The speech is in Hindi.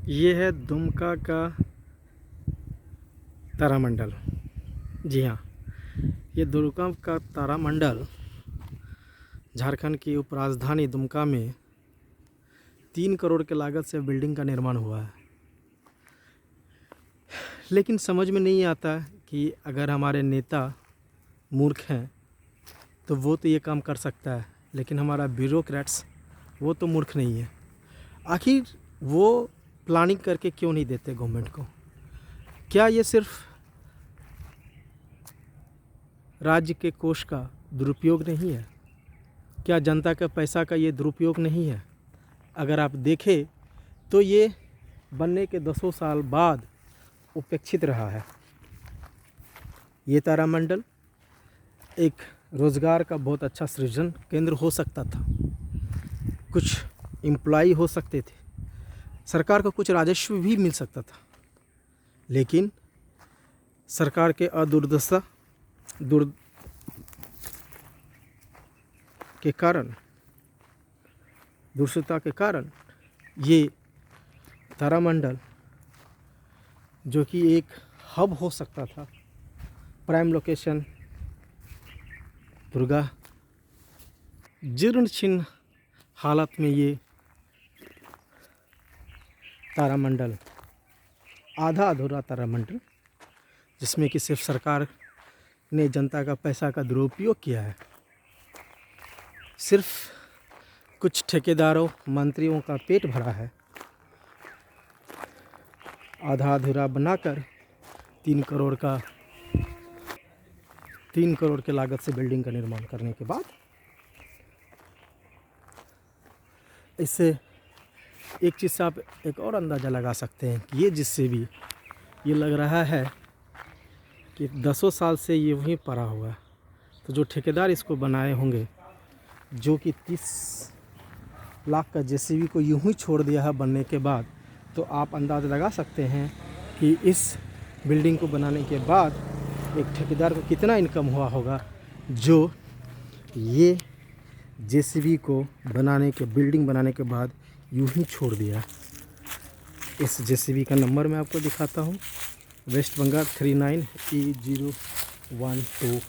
ये है दुमका का तारामंडल। जी हाँ, ये दुमका का तारामंडल झारखंड की उपराजधानी दुमका में 3 करोड़ के लागत से बिल्डिंग का निर्माण हुआ है। लेकिन समझ में नहीं आता कि अगर हमारे नेता मूर्ख हैं तो वो तो ये काम कर सकता है, लेकिन हमारा ब्यूरोक्रेट्स वो तो मूर्ख नहीं है। आखिर वो प्लानिंग करके क्यों नहीं देते गवर्नमेंट को? क्या ये सिर्फ राज्य के कोष का दुरुपयोग नहीं है? क्या जनता का पैसा का ये दुरुपयोग नहीं है? अगर आप देखें तो ये बनने के 10 साल बाद उपेक्षित रहा है। ये तारामंडल एक रोज़गार का बहुत अच्छा सृजन केंद्र हो सकता था, कुछ एम्प्लॉय हो सकते थे, सरकार को कुछ राजस्व भी मिल सकता था। लेकिन सरकार के अदूरदर्शिता के कारण ये तारामंडल, जो कि एक हब हो सकता था, प्राइम लोकेशन दुर्गा, जीर्ण शीर्ण हालत में ये तारामंडल, आधा अधूरा तारामंडल, जिसमें कि सिर्फ सरकार ने जनता का पैसा का दुरुपयोग किया है, सिर्फ कुछ ठेकेदारों मंत्रियों का पेट भरा है, आधा अधूरा बनाकर 3 करोड़ के लागत से बिल्डिंग का निर्माण करने के बाद इससे एक चीज़ से आप एक और अंदाज़ा लगा सकते हैं कि ये जिससे भी ये लग रहा है कि 10 साल से ये वहीं पड़ा हुआ है। तो जो ठेकेदार इसको बनाए होंगे, जो कि 30 लाख का जेसीबी को यूं ही छोड़ दिया है बनने के बाद, तो आप अंदाज़ा लगा सकते हैं कि इस बिल्डिंग को बनाने के बाद एक ठेकेदार को कितना इनकम हुआ होगा, जो ये जेसीबी को बिल्डिंग बनाने के बाद यूं ही छोड़ दिया। इस जेसीबी का नंबर मैं आपको दिखाता हूँ, वेस्ट बंगाल 39E012।